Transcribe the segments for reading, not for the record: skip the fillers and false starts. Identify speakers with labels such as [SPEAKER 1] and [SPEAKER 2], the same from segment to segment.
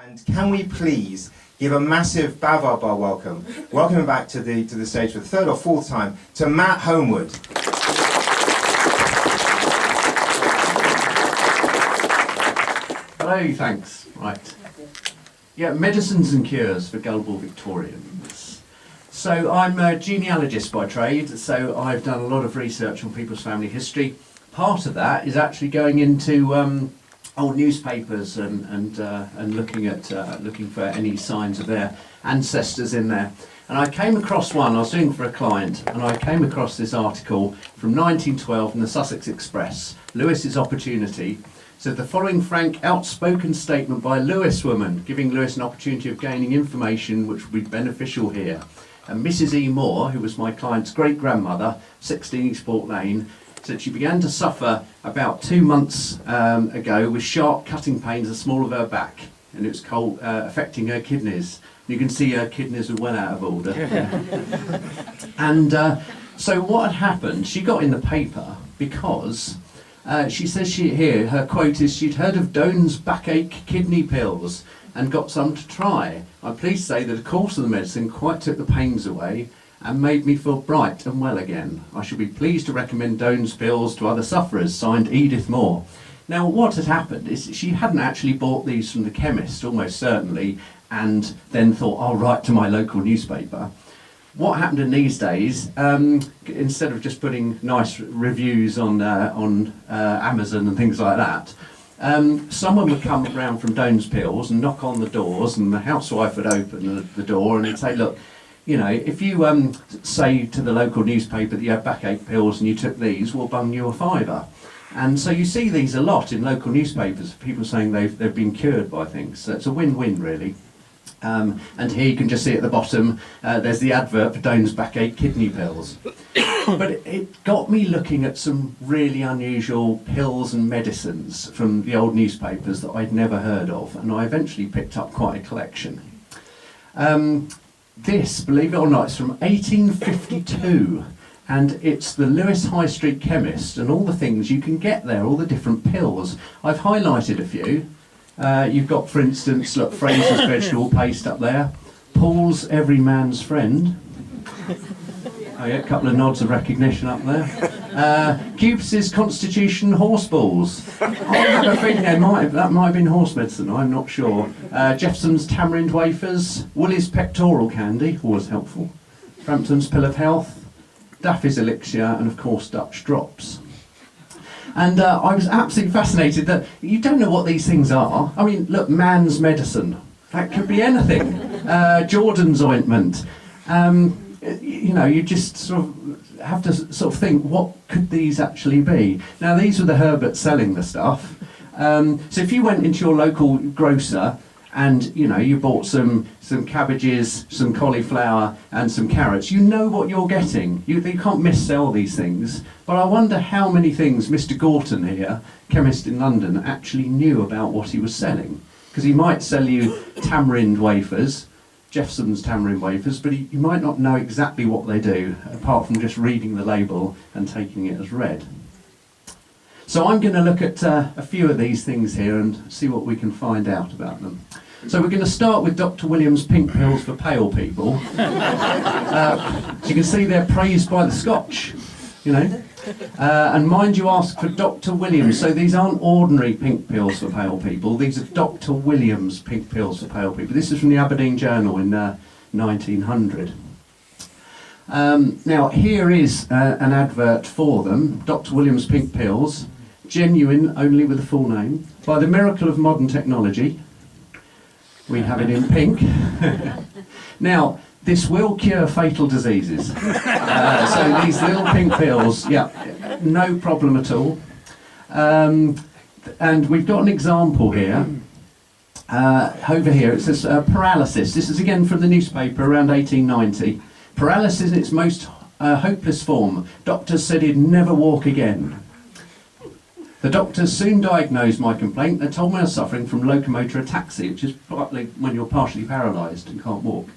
[SPEAKER 1] And can we please give a massive Bavar Bar welcome him back to the stage for the third or fourth time, to Matt Homewood.
[SPEAKER 2] Hello, thanks. Right. Yeah, medicines and cures for Gullible Victorians. So I'm a genealogist by trade, so I've done a lot of research on people's family history. Part of that is actually going into old newspapers and looking for any signs of their ancestors in there. And I came across one, I was doing for a client, and I came across this article from 1912 in the Sussex Express, Lewis's Opportunity. So the following frank, outspoken statement by a Lewis woman, giving Lewis an opportunity of gaining information which would be beneficial here. And Mrs. E. Moore, who was my client's great-grandmother, 16 Eastport Lane, said she began to suffer about 2 months ago with sharp cutting pains in the small of her back, and it was affecting her kidneys. You can see her kidneys were well out of order. And so what had happened, she got in the paper because she says her quote is, she'd heard of Doan's backache kidney pills and got some to try. I'm pleased to say that a course of the medicine quite took the pains away and made me feel bright and well again. I shall be pleased to recommend Doan's pills to other sufferers, signed Edith Moore. Now what had happened is she hadn't actually bought these from the chemist, almost certainly, and then thought, I'll write to my local newspaper. What happened in these days, instead of just putting nice reviews on Amazon and things like that, someone would come round from Doan's Pills and knock on the doors, and the housewife would open the door and he'd say, look, you know, if you say to the local newspaper that you have backache pills and you took these, we'll bung you a £5. And so you see these a lot in local newspapers, people saying they've been cured by things. So it's a win-win, really. And here you can just see at the bottom, there's the advert for Doan's backache kidney pills. But it got me looking at some really unusual pills and medicines from the old newspapers that I'd never heard of, and I eventually picked up quite a collection. This, believe it or not, is from 1852, and it's the Lewis High Street Chemist, and all the things you can get there, all the different pills. I've highlighted a few. You've got, for instance, look, Fraser's vegetable paste up there, Paul's Every Man's Friend. Oh yeah, a couple of nods of recognition up there. Cupid's Constitution horse balls. I have a feeling that might have been horse medicine, I'm not sure. Jeffson's tamarind wafers, Woolly's pectoral candy, always helpful. Frampton's pill of health, Daffy's elixir, and of course Dutch drops. And I was absolutely fascinated that you don't know what these things are. I mean, look, man's medicine, that could be anything. Jordan's ointment. You know, you just sort of have to sort of think, what could these actually be? Now, these were the Herberts selling the stuff. So if you went into your local grocer and, you know, you bought some cabbages, some cauliflower and some carrots, you know what you're getting. You can't missell these things. But I wonder how many things Mr. Gorton here, chemist in London, actually knew about what he was selling. Because he might sell you tamarind wafers, Jeffson's tamarind wafers, but you might not know exactly what they do, apart from just reading the label and taking it as read. So I'm going to look at a few of these things here and see what we can find out about them. So we're going to start with Dr. Williams' pink pills for pale people. As you can see, they're praised by the Scotch, you know. And mind you ask for Dr. Williams, so these aren't ordinary pink pills for pale people, these are Dr. Williams' pink pills for pale people. This is from the Aberdeen Journal in 1900. Now here is an advert for them, Dr. Williams' pink pills, genuine only with a full name, by the miracle of modern technology. We have it in pink. Now, this will cure fatal diseases. So these little pink pills, yeah, no problem at all. And we've got an example here. Over here, it says paralysis. This is again from the newspaper around 1890. Paralysis in its most hopeless form. Doctors said he'd never walk again. The doctors soon diagnosed my complaint. They told me I was suffering from locomotor ataxia, which is partly when you're partially paralysed and can't walk.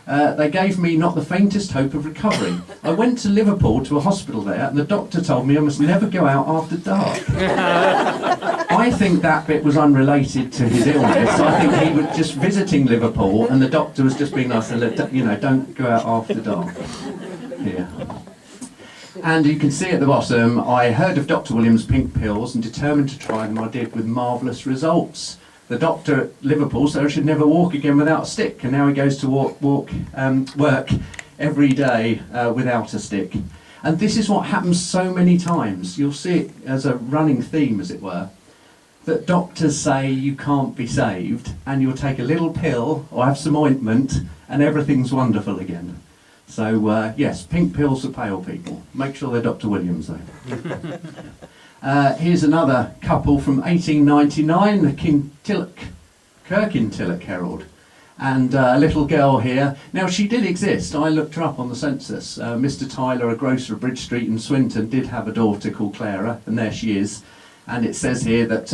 [SPEAKER 2] they gave me not the faintest hope of recovery. I went to Liverpool to a hospital there, and the doctor told me I must never go out after dark. I think that bit was unrelated to his illness. I think he was just visiting Liverpool, and the doctor was just being nice and, you know, don't go out after dark. Here. And you can see at the bottom, I heard of Dr. Williams' pink pills and determined to try them. I did with marvellous results. The doctor at Liverpool said I should never walk again without a stick, and now he goes to work every day without a stick. And this is what happens so many times. You'll see it as a running theme, as it were, that doctors say you can't be saved, and you'll take a little pill or have some ointment, and everything's wonderful again. So yes, pink pills for pale people. Make sure they're Dr. Williams though. Here's another couple from 1899, the Kirkintilloch Herald. And a little girl here. Now she did exist, I looked her up on the census. Mr. Tyler, a grocer at Bridge Street in Swinton, did have a daughter called Clara, and there she is. And it says here that,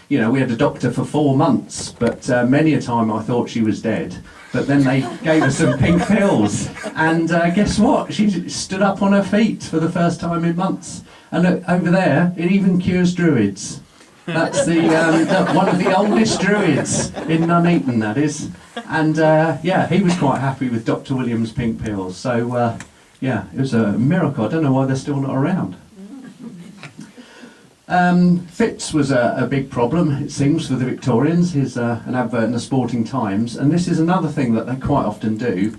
[SPEAKER 2] you know, we had a doctor for 4 months, but many a time I thought she was dead. But then they gave her some pink pills, and guess what? She stood up on her feet for the first time in months. And look, over there, it even cures druids. That's the one of the oldest druids in Nuneaton, that is. And yeah, he was quite happy with Dr. Williams' pink pills. So yeah, it was a miracle. I don't know why they're still not around. Fits was a big problem, it seems, for the Victorians. Here's an advert in the Sporting Times, and this is another thing that they quite often do.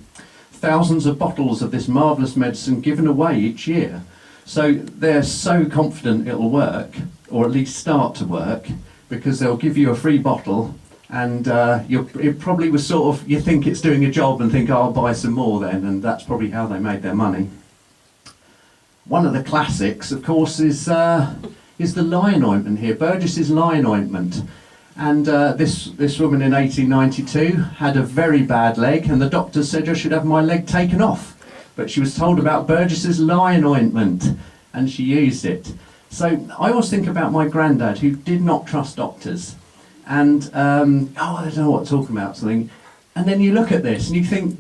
[SPEAKER 2] Thousands of bottles of this marvellous medicine given away each year. So they're so confident it'll work, or at least start to work, because they'll give you a free bottle, and it probably was sort of, you think it's doing a job and think, oh, I'll buy some more then, and that's probably how they made their money. One of the classics, of course, is the lion ointment here, Burgess's lion ointment. And this woman in 1892 had a very bad leg, and the doctor said I should have my leg taken off. But she was told about Burgess's lion ointment, and she used it. So I always think about my granddad, who did not trust doctors. And, oh, I don't know what to talk about, something. And then you look at this, and you think,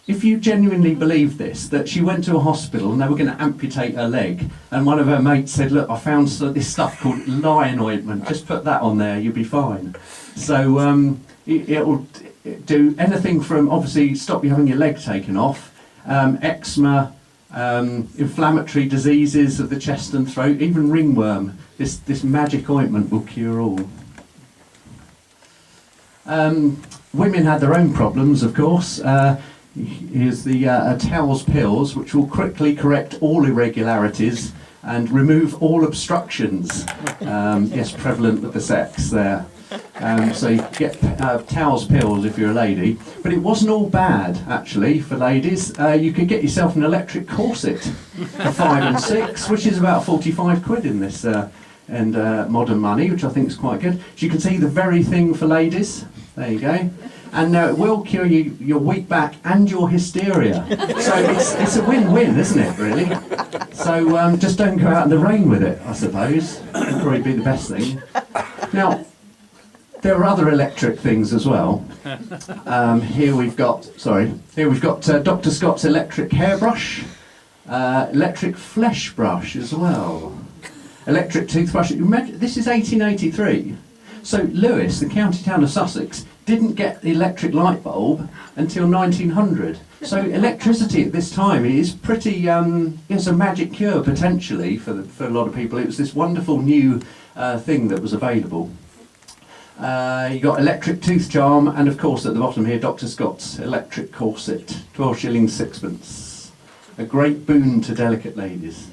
[SPEAKER 2] if you genuinely believe this, that she went to a hospital and they were going to amputate her leg, and one of her mates said, look, I found this stuff called lion ointment, just put that on there, you'll be fine. So it'll do anything from, obviously, stop you having your leg taken off, eczema, inflammatory diseases of the chest and throat, even ringworm. This magic ointment will cure all. Women had their own problems, of course. Here's the Towels pills, which will quickly correct all irregularities and remove all obstructions. Yes, prevalent with the sex there. So you get Towels pills if you're a lady. But it wasn't all bad, actually, for ladies. You could get yourself an electric corset for 5 and 6, which is about 45 quid in this modern money, which I think is quite good. So you can see the very thing for ladies. There you go. And it will cure your weak back and your hysteria. So it's a win-win, isn't it, really? So just don't go out in the rain with it, I suppose. That'd probably be the best thing. Now, there are other electric things as well. Here we've got Dr. Scott's electric hairbrush, electric flesh brush as well, electric toothbrush. This is 1883. So Lewes, the county town of Sussex, didn't get the electric light bulb until 1900. So electricity at this time is pretty, it's a magic cure potentially for a lot of people. It was this wonderful new thing that was available. You got electric tooth charm, and of course at the bottom here, Dr. Scott's electric corset, 12 shillings 6pence. A great boon to delicate ladies.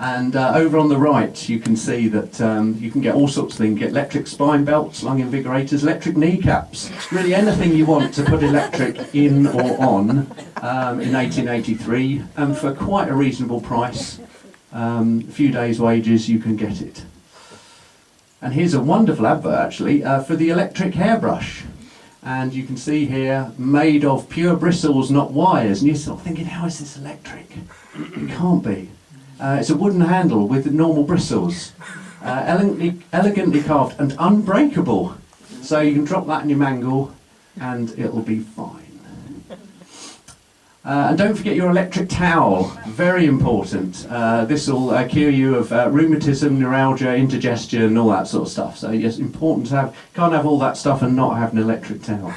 [SPEAKER 2] And over on the right you can see that you can get all sorts of things. You get electric spine belts, lung invigorators, electric kneecaps, really anything you want to put electric in or on in 1883, and for quite a reasonable price, a few days' wages, you can get it. And here's a wonderful advert actually for the electric hairbrush. And you can see here, made of pure bristles, not wires. And you're sort of thinking, how is this electric? It can't be. It's a wooden handle with normal bristles, elegantly carved and unbreakable. So you can drop that in your mangle and it'll be fine. And don't forget your electric towel, very important. This will cure you of rheumatism, neuralgia, indigestion, all that sort of stuff. So it's important to have, can't have all that stuff and not have an electric towel.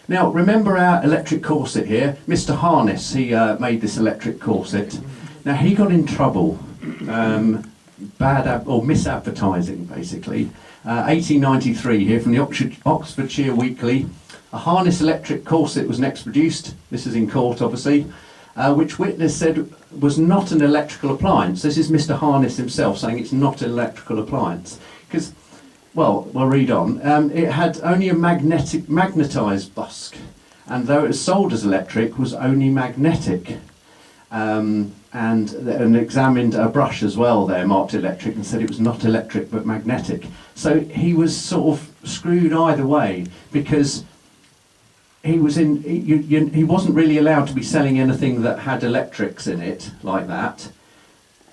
[SPEAKER 2] Now, remember our electric corset here? Mr. Harness, he made this electric corset. Now, he got in trouble, misadvertising, basically. 1893 here from the Oxfordshire Weekly. A harness electric corset was next produced, this is in court obviously, which witness said was not an electrical appliance. This is Mr. Harness himself saying it's not an electrical appliance. Because, well, we'll read on. It had only a magnetised busk, and though it was sold as electric, was only magnetic. And examined a brush as well there, marked electric, and said it was not electric but magnetic. So he was sort of screwed either way, because he wasn't really allowed to be selling anything that had electrics in it like that,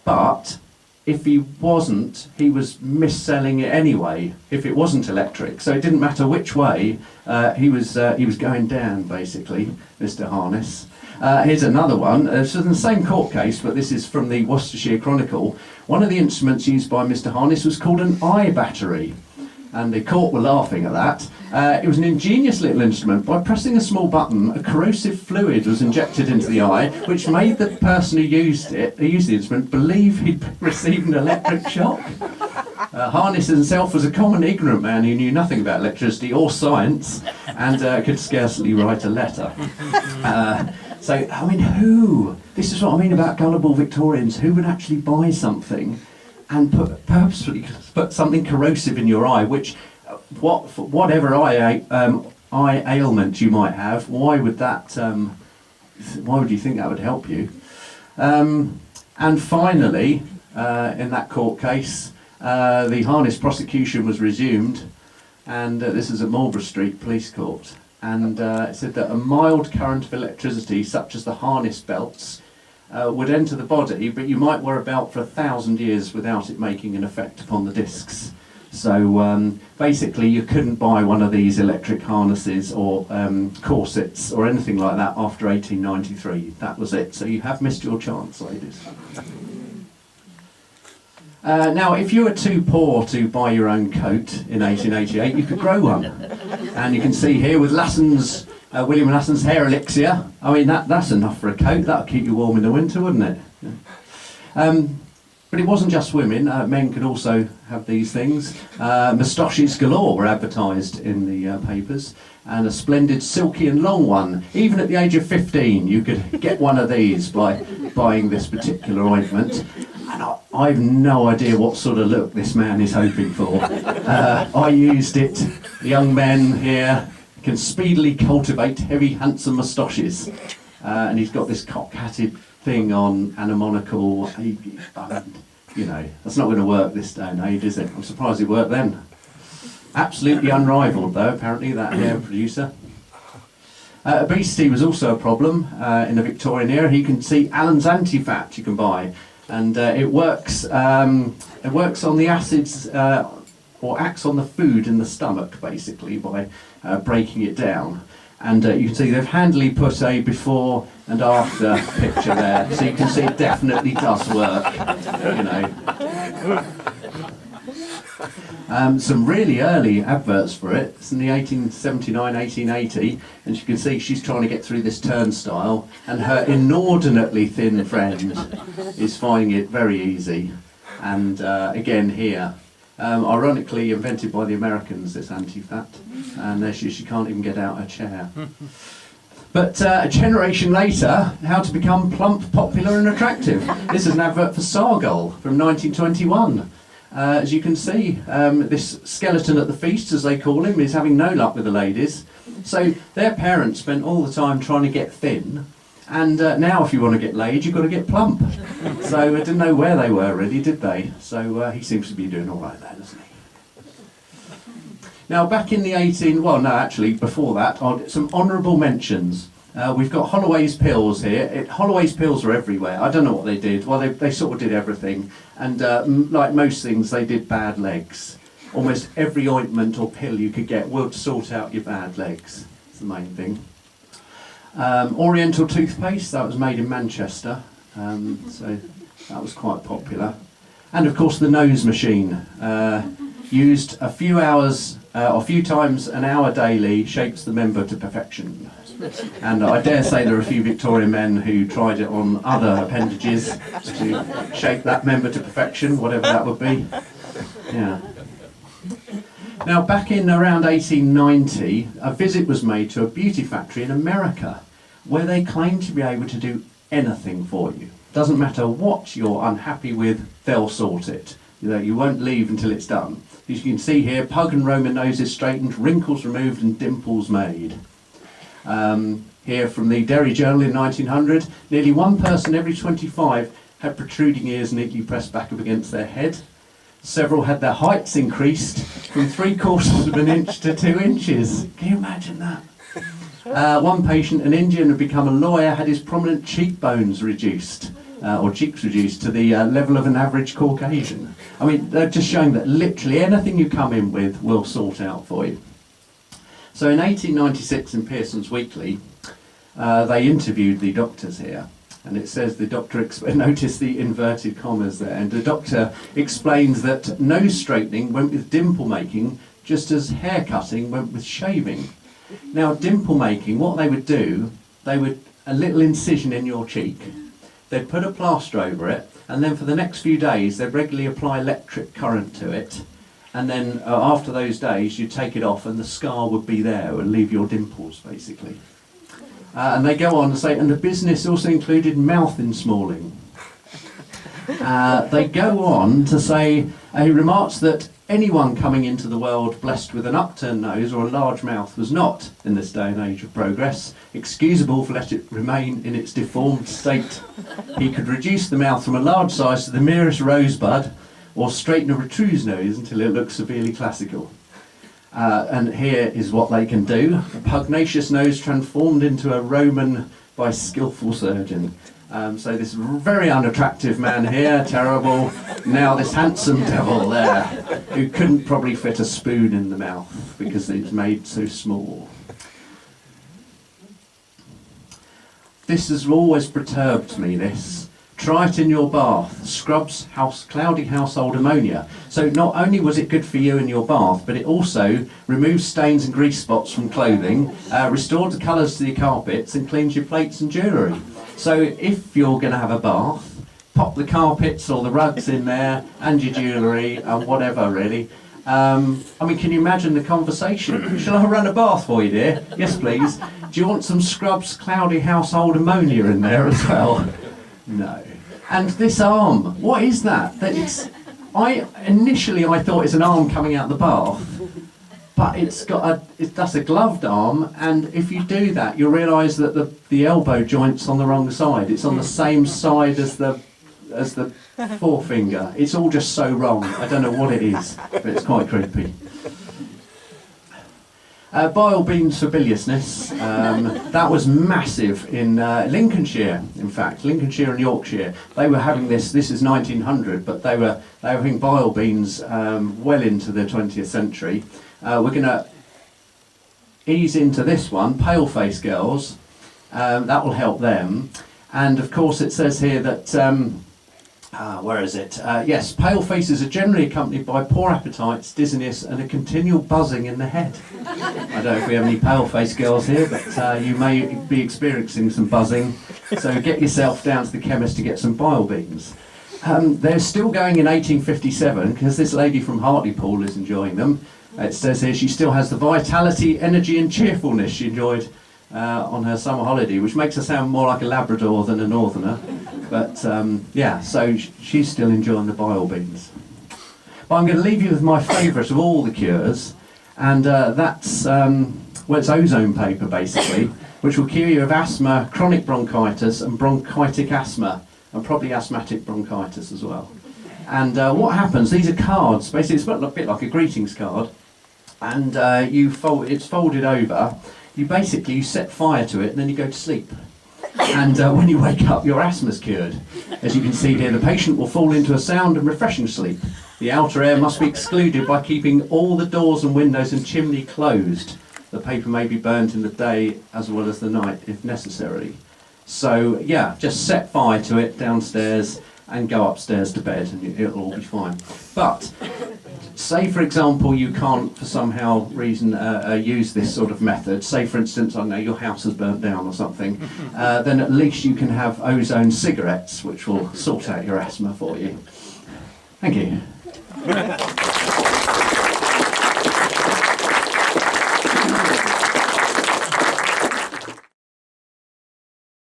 [SPEAKER 2] but if he wasn't, he was mis-selling it anyway if it wasn't electric. So it didn't matter which way, he was going down basically, Mr. Harness. Here's another one. It's in the same court case, but this is from the Worcestershire Chronicle. One of the instruments used by Mr. Harness was called an eye battery, and the court were laughing at that. It was an ingenious little instrument. By pressing a small button, a corrosive fluid was injected into the eye, which made the person who used the instrument, believe he'd received an electric shock. Harness himself was a common ignorant man who knew nothing about electricity or science, and could scarcely write a letter. So, I mean, this is what I mean about gullible Victorians, who would actually buy something and purposefully put something corrosive in your eye, which, whatever eye ailment you might have, why would you think that would help you? And finally, in that court case, the Harness prosecution was resumed, and this is at Marlborough Street Police Court. And it said that a mild current of electricity, such as the harness belts, would enter the body, but you might wear a belt for 1,000 years without it making an effect upon the discs. So basically you couldn't buy one of these electric harnesses or corsets or anything like that after 1893. That was it. So you have missed your chance, ladies. Now, if you were too poor to buy your own coat in 1888, you could grow one. And you can see here with Lasson's, William Lasson's hair elixir, I mean, that's enough for a coat. That'll keep you warm in the winter, wouldn't it? But it wasn't just women, men could also have these things. Moustaches galore were advertised in the papers, and a splendid silky and long one. Even at the age of 15, you could get one of these by buying this particular ointment. And I've no idea what sort of look this man is hoping for. I used it. Young men here can speedily cultivate heavy, handsome moustaches. And he's got this cock-hatted thing on and a monocle. You know, that's not going to work this day and age, is it? I'm surprised it worked then. Absolutely unrivaled, though, apparently, that hair producer. Obesity was also a problem in the Victorian era. You can see Allen's Anti-Fat you can buy. And it works on the acids, or acts on the food in the stomach, basically, by breaking it down. And you can see they've handily put a before and after picture there, so you can see it definitely does work, you know. Some really early adverts for it. It's in the 1879, 1880, and you can see she's trying to get through this turnstile, and her inordinately thin friend is finding it very easy. And again here, ironically invented by the Americans, this anti-fat, and she can't even get out her chair. But a generation later, how to become plump, popular and attractive. This is an advert for Sargol from 1921. As you can see, this skeleton at the feast, as they call him, is having no luck with the ladies. So their parents spent all the time trying to get thin, and now if you want to get laid, you've got to get plump. So I didn't know where they were really, did they? So he seems to be doing all right there, doesn't he? Now back in the before that, some honourable mentions. We've got Holloway's pills here. Holloway's pills are everywhere. I don't know what they did. Well, they sort of did everything. And like most things, they did bad legs. Almost every ointment or pill you could get would sort out your bad legs. That's the main thing. Oriental toothpaste, that was made in Manchester, so that was quite popular. And of course the nose machine, used a few hours, or a few times an hour daily, shapes the member to perfection. And I dare say there are a few Victorian men who tried it on other appendages to shape that member to perfection, whatever that would be. Yeah. Now, back in around 1890, a visit was made to a beauty factory in America where they claimed to be able to do anything for you. Doesn't matter what you're unhappy with, they'll sort it. You won't leave until it's done. As you can see here, pug and Roman noses straightened, wrinkles removed and dimples made. Here from the Derry Journal in 1900, nearly one person every 25 had protruding ears neatly pressed back up against their head. Several had their heights increased from 3/4 of an inch to 2 inches. Can you imagine that? One patient, an Indian, had become a lawyer, had his prominent cheekbones reduced, or cheeks reduced to the level of an average Caucasian. I mean, they're just showing that literally anything you come in with will sort out for you. So in 1896 in Pearson's Weekly, they interviewed the doctors here. And it says the doctor, notice the inverted commas there, and the doctor explains that nose straightening went with dimple making just as hair cutting went with shaving. Now, dimple making, what they would do, they would a little incision in your cheek, they'd put a plaster over it, and then for the next few days they'd regularly apply electric current to it, and then after those days you'd take it off and the scar would be there and leave your dimples basically. And they go on to say, and the business also included mouth insmalling. They go on to say, he remarks that anyone coming into the world blessed with an upturned nose or a large mouth was not, in this day and age of progress, excusable for let it remain in its deformed state. He could reduce the mouth from a large size to the merest rosebud, or straighten a retrused nose until it looks severely classical. And here is what they can do. A pugnacious nose transformed into a Roman by skillful surgeon. So this very unattractive man here, terrible. Now this handsome devil there, who couldn't probably fit a spoon in the mouth because it's made so small. This has always perturbed me, this. Try it in your bath. Scrubs cloudy household ammonia. So not only was it good for you in your bath, but it also removes stains and grease spots from clothing, restored the colours to your carpets and cleans your plates and jewellery. So if you're going to have a bath, pop the carpets or the rugs in there and your jewellery and whatever really. I mean, can you imagine the conversation? Shall I run a bath for you, dear? Yes, please. Do you want some Scrubs cloudy household ammonia in there as well? No. And this arm, what is that? Initially I thought it's an arm coming out the bath, but that's a gloved arm, and if you do that, you'll realise that the elbow joint's on the wrong side. It's on the same side as the forefinger. It's all just so wrong. I don't know what it is, but it's quite creepy. Bile beans for biliousness, that was massive in Lincolnshire, in fact, Lincolnshire and Yorkshire. They were having this is 1900, but they were having bile beans well into the 20th century. We're going to ease into this one, pale face girls, that will help them. And of course it says here that, where is it? Yes, pale faces are generally accompanied by poor appetites, dizziness and a continual buzzing in the head. I don't know if we have any pale face girls here, but you may be experiencing some buzzing, so get yourself down to the chemist to get some bile beans. They're still going in 1857 because this lady from Hartlepool is enjoying them. It says here she still has the vitality, energy and cheerfulness she enjoyed on her summer holiday, which makes her sound more like a Labrador than a Northerner. But yeah, so she's still enjoying the bile beans. But I'm going to leave you with my favourite of all the cures, and that's well, it's ozone paper basically, which will cure you of asthma, chronic bronchitis and bronchitic asthma, and probably asthmatic bronchitis as well. And what happens, these are cards, basically it's a bit like a greetings card, and it's folded over, you set fire to it and then you go to sleep. And when you wake up, your asthma's cured. As you can see here, the patient will fall into a sound and refreshing sleep. The outer air must be excluded by keeping all the doors and windows and chimney closed. The paper may be burnt in the day as well as the night if necessary. So yeah, just set fire to it downstairs and go upstairs to bed and it'll all be fine. But say for example you can't for somehow reason use this sort of method, say for instance, I don't know, your house has burnt down or something, then at least you can have ozone cigarettes which will sort out your asthma for you. Thank you.